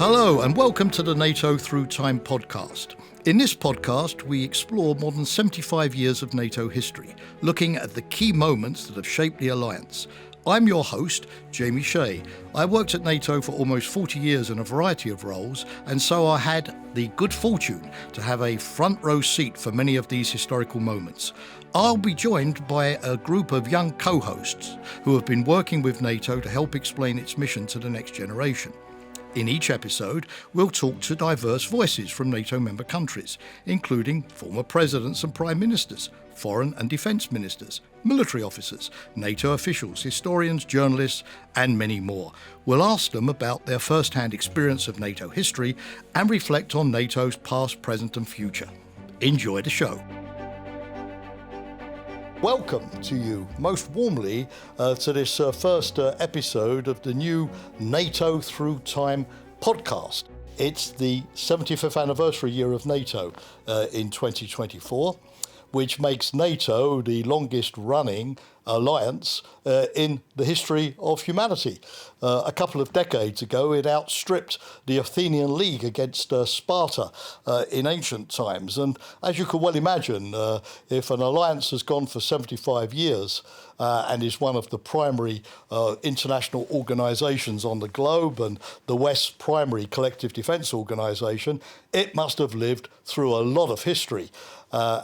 Hello and welcome to the NATO Through Time Podcast. In this podcast, we explore more than 75 years of NATO history, looking at the key moments that have shaped the alliance. I'm your host, Jamie Shea. I worked at NATO for almost 40 years in a variety of roles, and so I had the good fortune to have a front row seat for many of these historical moments. I'll be joined by a group of young co-hosts who have been working with NATO to help explain its mission to the next generation. In each episode, we'll talk to diverse voices from NATO member countries, including former presidents and prime ministers, foreign and defence ministers, military officers, NATO officials, historians, journalists, and many more. We'll ask them about their first-hand experience of NATO history and reflect on NATO's past, present and future. Enjoy the show. Welcome to you most warmly to this first episode of the new NATO Through Time podcast. It's the 75th anniversary year of NATO in 2024, which makes NATO the longest running alliance in the history of humanity. A couple of decades ago, it outstripped the Athenian League against Sparta in ancient times. And as you can well imagine, if an alliance has gone for 75 years and is one of the primary international organisations on the globe and the West's primary collective defence organisation, it must have lived through a lot of history,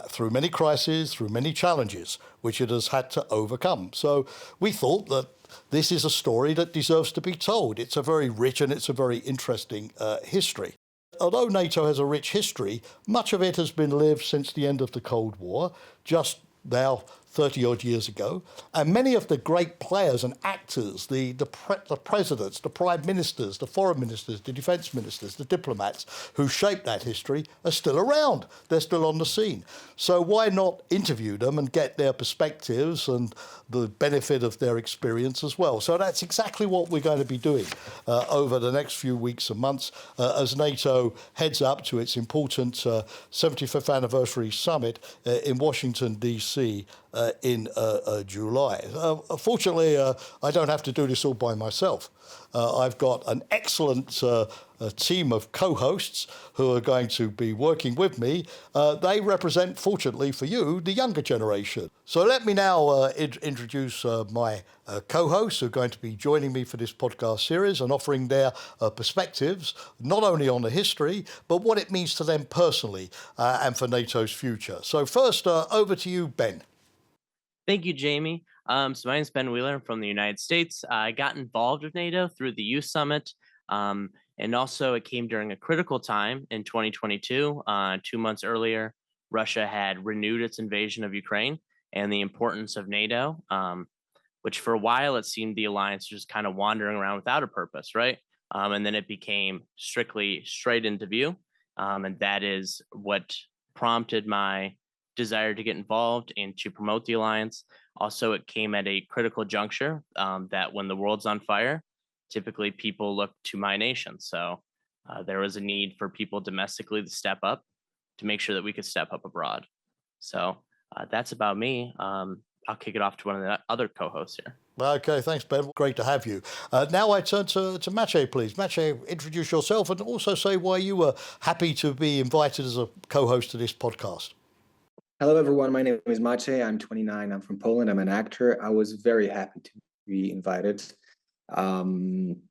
through many crises, through many challenges, which it has had to overcome. So we thought that this is a story that deserves to be told. It's a very rich and it's a very interesting history. Although NATO has a rich history, much of it has been lived since the end of the Cold War, just now 30-odd years ago, and many of the great players and actors, the presidents, the prime ministers, the foreign ministers, the defence ministers, the diplomats who shaped that history are still around. They're still on the scene. So why not interview them and get their perspectives and the benefit of their experience as well? So that's exactly what we're going to be doing over the next few weeks and months as NATO heads up to its important 75th anniversary summit in Washington, D.C. In July. Fortunately, I don't have to do this all by myself. I've got an excellent team of co-hosts who are going to be working with me. They represent, fortunately for you, the younger generation. So let me now introduce my co-hosts who are going to be joining me for this podcast series and offering their perspectives, not only on the history, but what it means to them personally and for NATO's future. So first, over to you, Ben. Thank you, Jamie. So my name is Ben Wheeler. I'm from the United States. I got involved with NATO through the Youth Summit, and also it came during a critical time in 2022. 2 months earlier, Russia had renewed its invasion of Ukraine and the importance of NATO, which for a while it seemed the alliance was just kind of wandering around without a purpose, right? And then it became strictly straight into view, and that is what prompted my desire to get involved and to promote the alliance. Also, it came at a critical juncture that when the world's on fire, typically people look to my nation. So there was a need for people domestically to step up to make sure that we could step up abroad. So that's about me. I'll kick it off to one of the other co-hosts here. Okay, thanks, Ben. Great to have you. Now I turn to Maciej, please. Maciej, introduce yourself and also say why you were happy to be invited as a co-host to this podcast. Hello, everyone. My name is Maciej. I'm 29. I'm from Poland. I'm an actor. I was very happy to be invited. And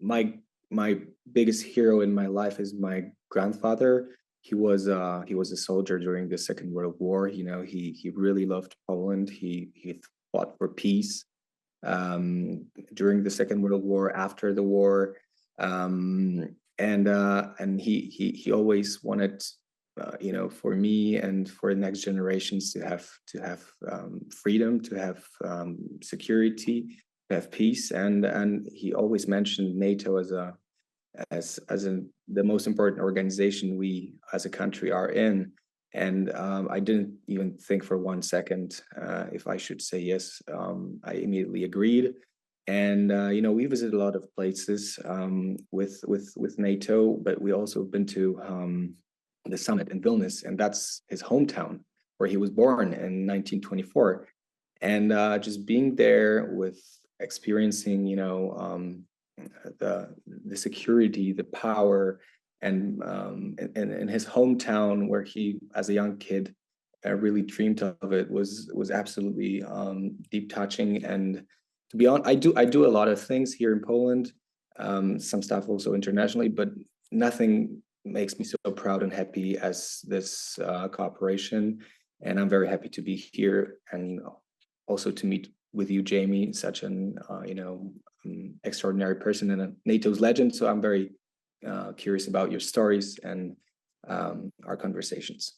my biggest hero in my life is my grandfather. He was a soldier during the Second World War. You know, he really loved Poland. He fought for peace during the Second World War, after the war, and he always wanted. For me and for the next generations to have freedom, to have security, to have peace, and he always mentioned NATO as the most important organization we as a country are in. And I didn't even think for 1 second if I should say yes. I immediately agreed. And we visited a lot of places with NATO, but we also been to the summit in Vilnius, and that's his hometown where he was born in 1924. And just being there with experiencing, the security, the power, and in his hometown where he, as a young kid, really dreamed of it was absolutely deep touching. And to be honest, I do a lot of things here in Poland, some stuff also internationally, but nothing makes me so proud and happy as this cooperation. And I'm very happy to be here, and also to meet with you, Jamie, such an extraordinary person and a NATO's legend. So I'm very curious about your stories and our conversations.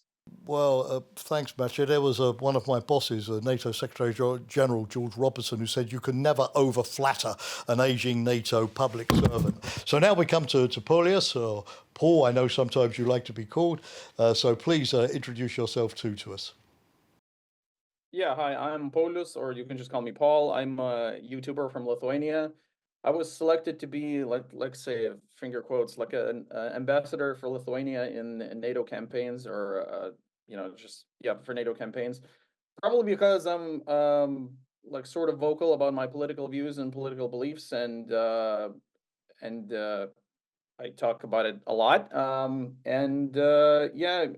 Well, thanks, Maciej. There was one of my bosses, NATO Secretary General George Robertson, who said you can never over-flatter an ageing NATO public servant. So now we come to Paulius, or Paul, I know sometimes you like to be called. So please introduce yourself to us. Yeah, hi, I'm Paulius, or you can just call me Paul. I'm a YouTuber from Lithuania. I was selected to be, like say, finger quotes, like an ambassador for Lithuania in NATO campaigns, or for NATO campaigns. Probably because I'm like sort of vocal about my political views and political beliefs, and I talk about it a lot.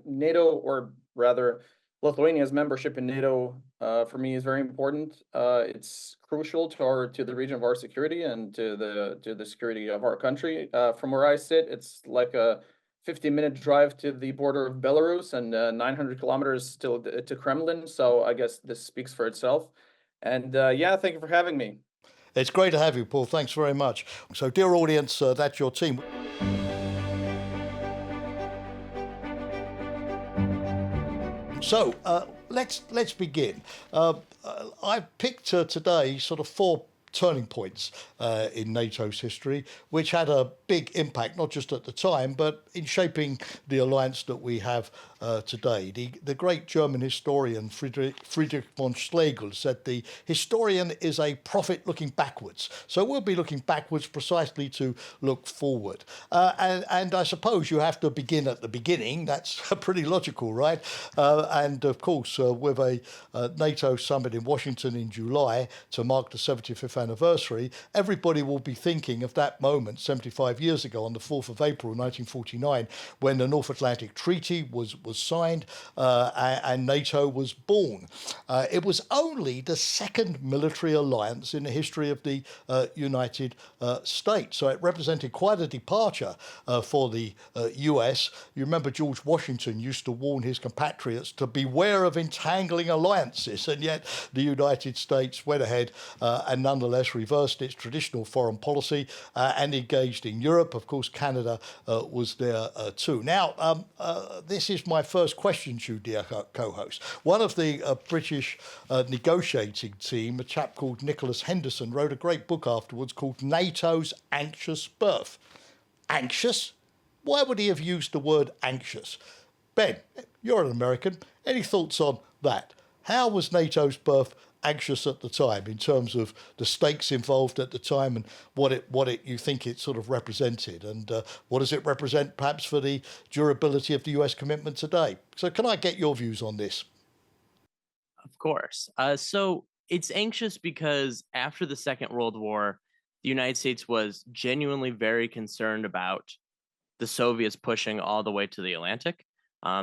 NATO, or rather Lithuania's membership in NATO, for me is very important. It's crucial to the region of our security and to the security of our country. From where I sit, it's like a 50-minute drive to the border of Belarus and 900 kilometers to Kremlin. So I guess this speaks for itself. And thank you for having me. It's great to have you, Paul. Thanks very much. So, dear audience, that's your team. So let's begin. I've picked today sort of 4 turning points in NATO's history, which had a big impact, not just at the time, but in shaping the alliance that we have today. The great German historian Friedrich von Schlegel said the historian is a prophet looking backwards. So we'll be looking backwards precisely to look forward. And I suppose you have to begin at the beginning. That's pretty logical, right? And of course, with a NATO summit in Washington in July to mark the 75th anniversary, everybody will be thinking of that moment 75 years ago on the 4th of April 1949, when the North Atlantic Treaty was signed and NATO was born. It was only the second military alliance in the history of the United States. So it represented quite a departure for the US. You remember George Washington used to warn his compatriots to beware of entangling alliances, and yet the United States went ahead and nonetheless reversed its traditional foreign policy and engaged in Europe. Of course, Canada was there too. Now, this is my first question to you, dear co-host. One of the British negotiating team, a chap called Nicholas Henderson, wrote a great book afterwards called NATO's Anxious Birth. Anxious? Why would he have used the word anxious? Ben, you're an American. Any thoughts on that? How was NATO's birth anxious at the time in terms of the stakes involved at the time and what it you think it sort of represented, and what does it represent perhaps for the durability of the US commitment today? So can I get your views on this? Of course. So it's anxious because after the Second World War, the United States was genuinely very concerned about the Soviets pushing all the way to the Atlantic.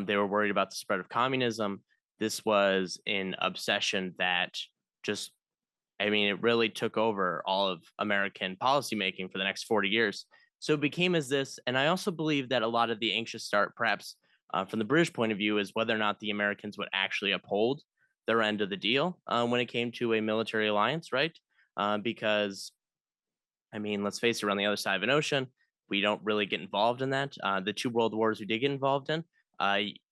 They were worried about the spread of communism. This was an obsession that it really took over all of American policymaking for the next 40 years. So it became as this, and I also believe that a lot of the anxious start, perhaps from the British point of view, is whether or not the Americans would actually uphold their end of the deal when it came to a military alliance, right? Because, let's face it, we're on the other side of an ocean. We don't really get involved in that. The 2 world wars we did get involved in,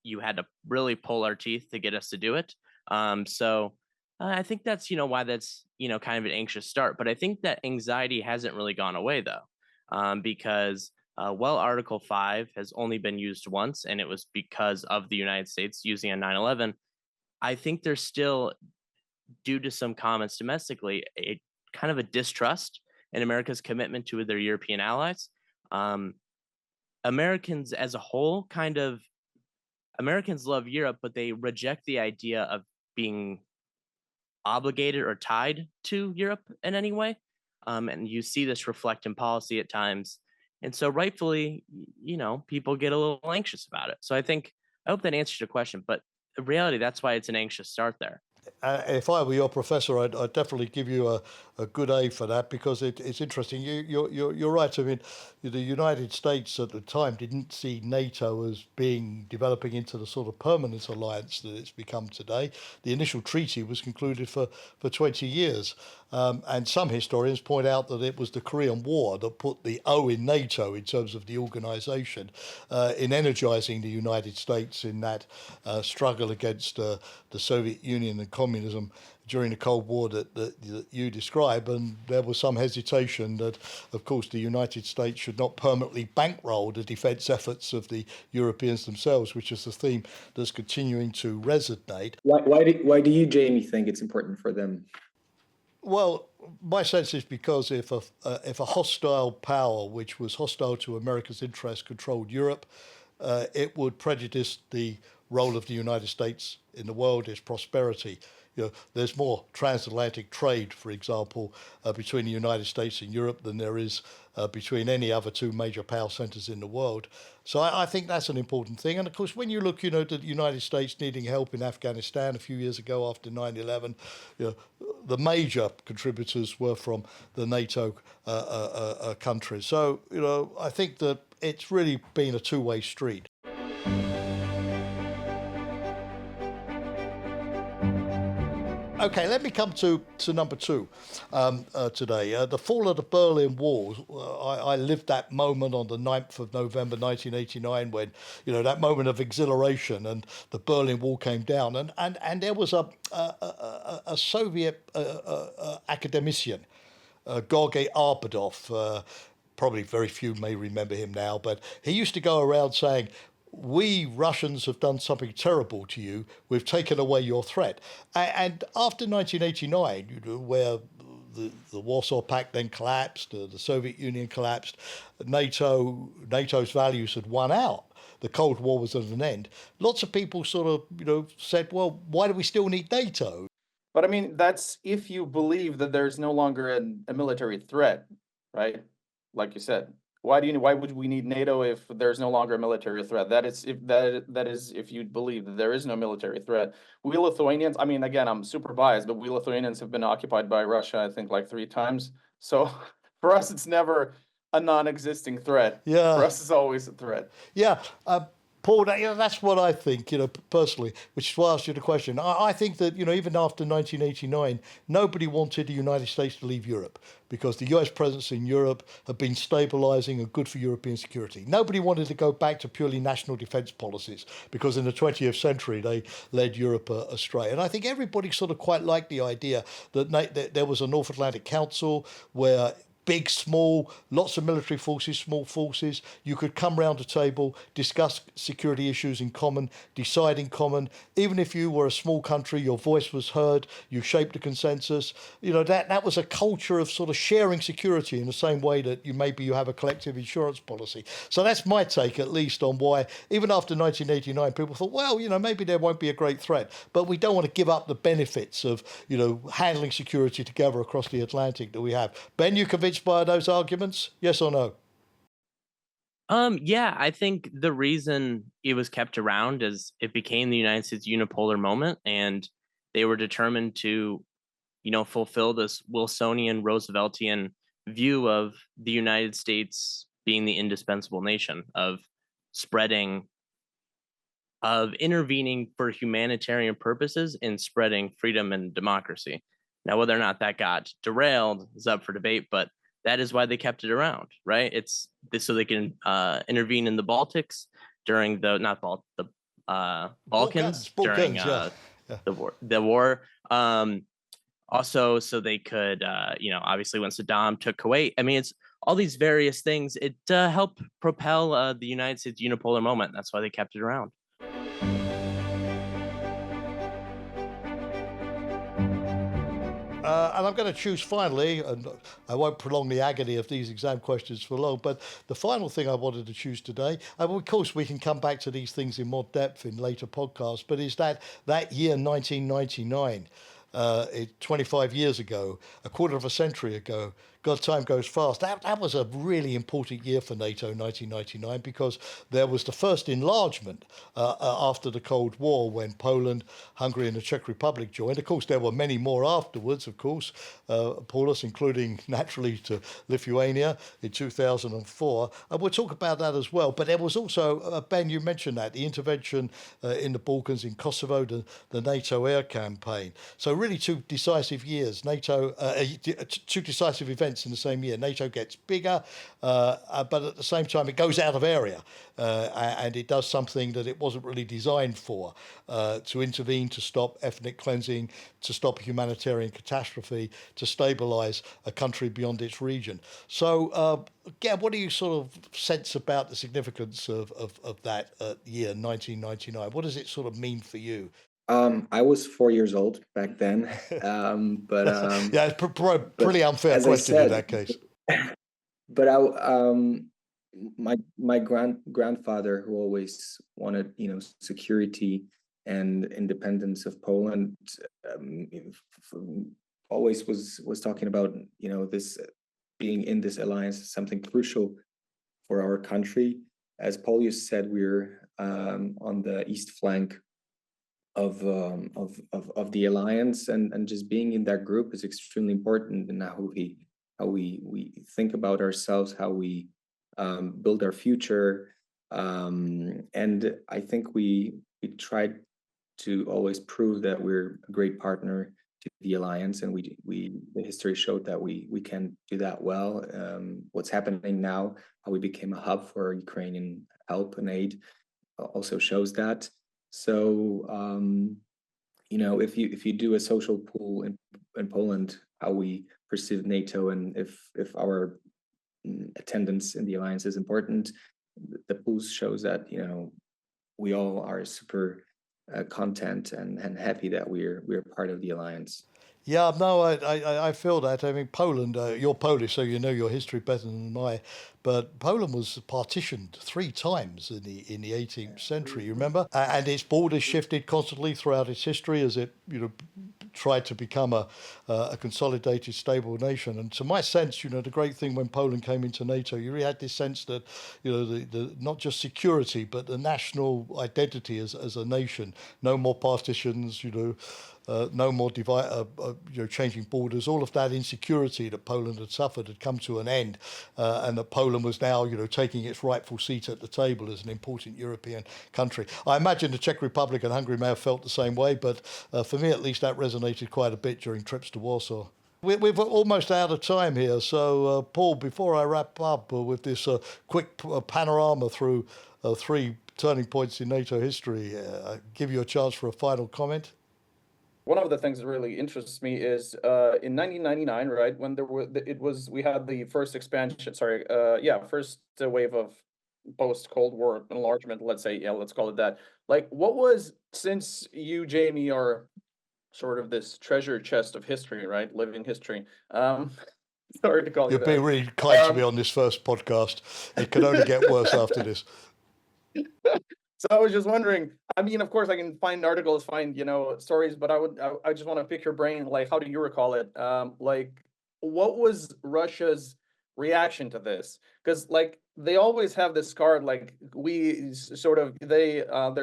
you had to really pull our teeth to get us to do it. I think that's, why that's, kind of an anxious start. But I think that anxiety hasn't really gone away, though, because Article 5 has only been used once, and it was because of the United States using on 9/11. I think there's still, due to some comments domestically, a kind of a distrust in America's commitment to their European allies. Americans as a whole Americans love Europe, but they reject the idea of being obligated or tied to Europe in any way. And you see this reflect in policy at times. And so rightfully, people get a little anxious about it. So I hope that answers your question, but in reality, that's why it's an anxious start there. If I were your professor, I'd definitely give you a good A for that, because it's interesting. You're right. I mean, the United States at the time didn't see NATO as developing into the sort of permanent alliance that it's become today. The initial treaty was concluded for 20 years. And some historians point out that it was the Korean War that put the O in NATO in terms of the organisation in energising the United States in that struggle against the Soviet Union and communism during the Cold War that you describe. And there was some hesitation that, of course, the United States should not permanently bankroll the defence efforts of the Europeans themselves, which is the theme that's continuing to resonate. Why do you, Jamie, think it's important for them? Well, my sense is because if a hostile power, which was hostile to America's interests, controlled Europe, it would prejudice the role of the United States in the world, its prosperity. There's more transatlantic trade, for example, between the United States and Europe than there is between any other two major power centers in the world. So I think that's an important thing. And of course, when you look, at the United States needing help in Afghanistan a few years ago after 9/11, the major contributors were from the NATO countries. So, I think that it's really been a two-way street. Okay, let me come to number two today. The fall of the Berlin Wall. I lived that moment on the 9th of November 1989 when, that moment of exhilaration and the Berlin Wall came down. And there was a Soviet academician, Georgy Arbadov, probably very few may remember him now, but he used to go around saying, "We Russians have done something terrible to you. We've taken away your threat." And after 1989, where the Warsaw Pact then collapsed, the Soviet Union collapsed, NATO's values had won out. The Cold War was at an end. Lots of people sort of, said, well, why do we still need NATO? But I mean, that's if you believe that there's no longer a military threat, right? Like you said. Why would we need NATO if there's no longer a military threat? That is if you believe that there is no military threat. We Lithuanians, I mean, again, I'm super biased, but we Lithuanians have been occupied by Russia, I think, like 3 times. So for us, it's never a non-existing threat. Yeah. For us, it's always a threat. Yeah. Paul, that's what I think, personally, which is why I asked you the question. I think that, even after 1989, nobody wanted the United States to leave Europe because the US presence in Europe had been stabilising and good for European security. Nobody wanted to go back to purely national defence policies because in the 20th century, they led Europe astray. And I think everybody sort of quite liked the idea that there was a North Atlantic Council where big, small, lots of military forces, small forces. You could come round a table, discuss security issues in common, decide in common. Even if you were a small country, your voice was heard, you shaped a consensus. That was a culture of sort of sharing security in the same way that you have a collective insurance policy. So that's my take, at least, on why, even after 1989, people thought, well, maybe there won't be a great threat, but we don't want to give up the benefits of, handling security together across the Atlantic that we have. Ben, you convinced by those arguments? Yes or no? Yeah, I think the reason it was kept around is it became the United States unipolar moment, and they were determined to, fulfill this Wilsonian, Rooseveltian view of the United States being the indispensable nation, of intervening for humanitarian purposes in spreading freedom and democracy. Now, whether or not that got derailed is up for debate, but that is why they kept it around, right? It's this so they can intervene in the Baltics during Balkans during the war. Also, so they could, obviously when Saddam took Kuwait. I mean, it's all these various things. It helped propel the United States unipolar moment. That's why they kept it around. And I'm going to choose finally, and I won't prolong the agony of these exam questions for long, but the final thing I wanted to choose today, and of course we can come back to these things in more depth in later podcasts, but is that year 1999, 25 years ago, a quarter of a century ago, God, time goes fast. That was a really important year for NATO, 1999, because there was the first enlargement after the Cold War, when Poland, Hungary and the Czech Republic joined. Of course, there were many more afterwards, of course, Paulius, including naturally to Lithuania in 2004. And we'll talk about that as well. But there was also, Ben, you mentioned that, the intervention in the Balkans, in Kosovo, the NATO Air Campaign. So really two decisive years, two decisive events in the same year. NATO gets bigger, but at the same time it goes out of area, and it does something that it wasn't really designed for, to intervene, to stop ethnic cleansing, to stop humanitarian catastrophe, to stabilise a country beyond its region. So, Gab, what do you sort of sense about the significance of that year, 1999? What does it sort of mean for you? I was 4 years old back then, but yeah, it's pretty unfair question in that case. But my grandfather, who always wanted, security and independence of Poland, always was talking about, this being in this alliance is something crucial for our country. As Paulius said, we're on the east flank of the alliance, and just being in that group is extremely important in how we think about ourselves, how we build our future, and I think we tried to always prove that we're a great partner to the alliance, and the history showed that we can do that well. What's happening now, how we became a hub for Ukrainian help and aid, also shows that. So, if you do a social poll in Poland, how we perceive NATO, and if our attendance in the alliance is important, the polls shows that we all are super content and happy that we're part of the alliance. Yeah, no, I feel that. I mean, Poland, you're Polish, so you know your history better than I. But Poland was partitioned 3 times in the 18th century, you remember? And its borders shifted constantly throughout its history as it, tried to become a consolidated, stable nation. And to my sense, the great thing when Poland came into NATO, you really had this sense that, the not just security, but the national identity as a nation. No more partitions, no more changing borders. All of that insecurity that Poland had suffered had come to an end, and that Poland was now, taking its rightful seat at the table as an important European country. I imagine the Czech Republic and Hungary may have felt the same way, but for me at least that resonated quite a bit during trips to Warsaw. We're almost out of time here, so Paul, before I wrap up with this quick panorama through 3 turning points in NATO history, give you a chance for a final comment. One of the things that really interests me is in 1999, right, when we had the first expansion, first wave of post-Cold War enlargement, let's call it that. Like, what was, since you, Jamie, are sort of this treasure chest of history, right, living history, sorry to call you You're being really kind to me on this first podcast. It can only get worse after this. So I was just wondering, I mean, of course I can find articles, stories, but I just want to pick your brain. Like, how do you recall it? What was Russia's reaction to this? Because they always have this card, they're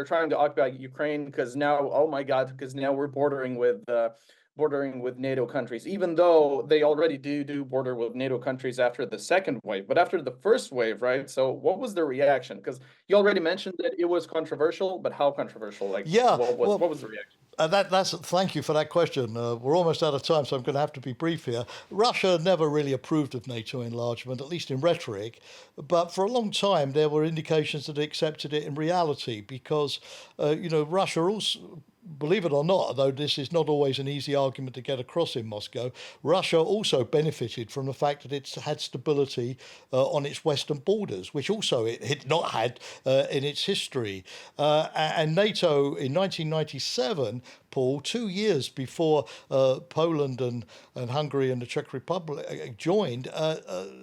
trying to occupy Ukraine because now, oh my God, because now we're bordering with NATO countries, even though they already do border with NATO countries after the second wave. But after the first wave, right? So what was the reaction? Because you already mentioned that it was controversial, but how controversial? What was the reaction? Thank you for that question. We're almost out of time, so I'm going to have to be brief here. Russia never really approved of NATO enlargement, at least in rhetoric, but for a long time there were indications that it accepted it in reality, because Russia also, believe it or not, though this is not always an easy argument to get across in Moscow, Russia also benefited from the fact that it had stability on its western borders, which also it had not had in its history. And NATO in 1997, Paul, 2 years before Poland and Hungary and the Czech Republic joined,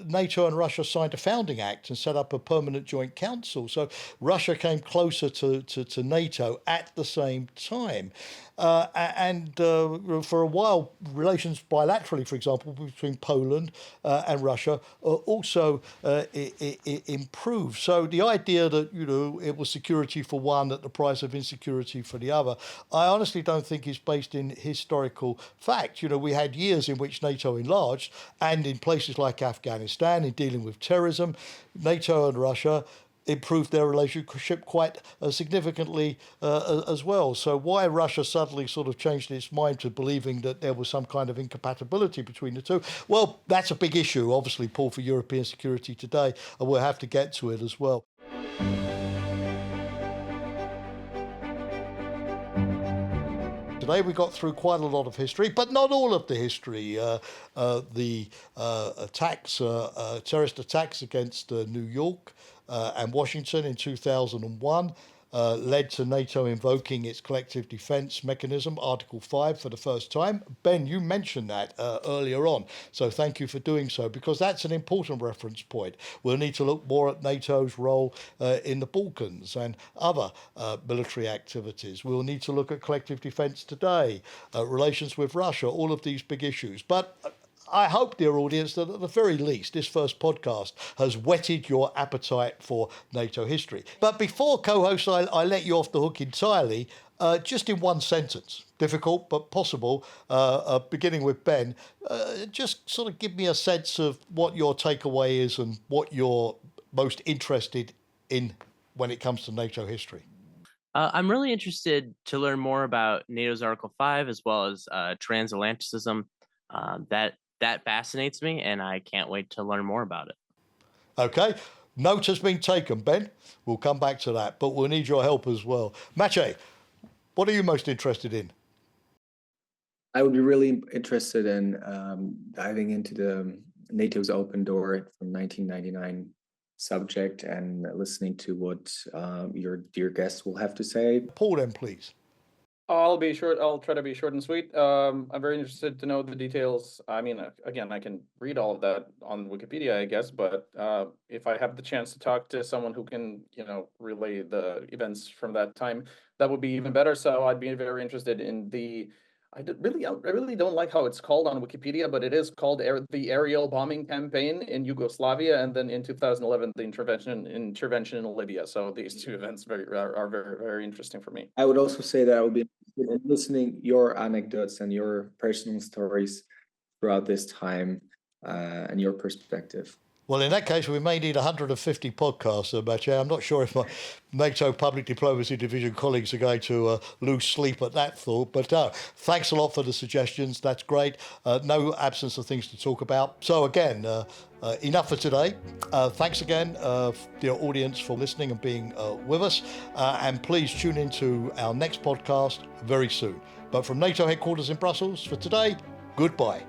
NATO and Russia signed a founding act and set up a permanent joint council. So Russia came closer to NATO at the same time. And for a while, relations bilaterally, for example, between Poland and Russia also improved. So the idea that, it was security for one at the price of insecurity for the other, I honestly don't think is based in historical fact. We had years in which NATO enlarged, and in places like Afghanistan, in dealing with terrorism, NATO and Russia improved their relationship quite significantly as well. So why Russia suddenly sort of changed its mind to believing that there was some kind of incompatibility between the two? Well, that's a big issue, obviously, Paul, for European security today, and we'll have to get to it as well. Today we got through quite a lot of history, but not all of the history. The terrorist attacks against New York and Washington in 2001 led to NATO invoking its collective defence mechanism, Article 5, for the first time. Ben, you mentioned that earlier on, so thank you for doing so, because that's an important reference point. We'll need to look more at NATO's role in the Balkans and other military activities. We'll need to look at collective defence today, relations with Russia, all of these big issues. But I hope, dear audience, that at the very least this first podcast has whetted your appetite for NATO history. But before, co-host, I let you off the hook entirely, just in one sentence, difficult but possible, beginning with Ben, just sort of give me a sense of what your takeaway is and what you're most interested in when it comes to NATO history. I'm really interested to learn more about NATO's Article 5 as well as transatlanticism. That fascinates me, and I can't wait to learn more about it. Okay, note has been taken, Ben. We'll come back to that, but we'll need your help as well. Maciej, what are you most interested in? I would be really interested in diving into the NATO's Open Door from 1999 subject and listening to what your dear guests will have to say. Paul, then, please. I'll try to be short and sweet. I'm very interested to know the details. I mean, again, I can read all of that on Wikipedia, I guess, but if I have the chance to talk to someone who can, relay the events from that time, that would be even better. So I'd be very interested in I really don't like how it's called on Wikipedia, but it is called the aerial bombing campaign in Yugoslavia, and then in 2011 the intervention in Libya. So these two events are very, very interesting for me. I would also say that I would be interested in listening your anecdotes and your personal stories throughout this time and your perspective. Well, in that case, we may need 150 podcasts, Maciej. I'm not sure if my NATO Public Diplomacy Division colleagues are going to lose sleep at that thought. But thanks a lot for the suggestions. That's great. No absence of things to talk about. So again, enough for today. Thanks again, dear audience, for listening and being with us. And please tune into our next podcast very soon. But from NATO headquarters in Brussels, for today, goodbye.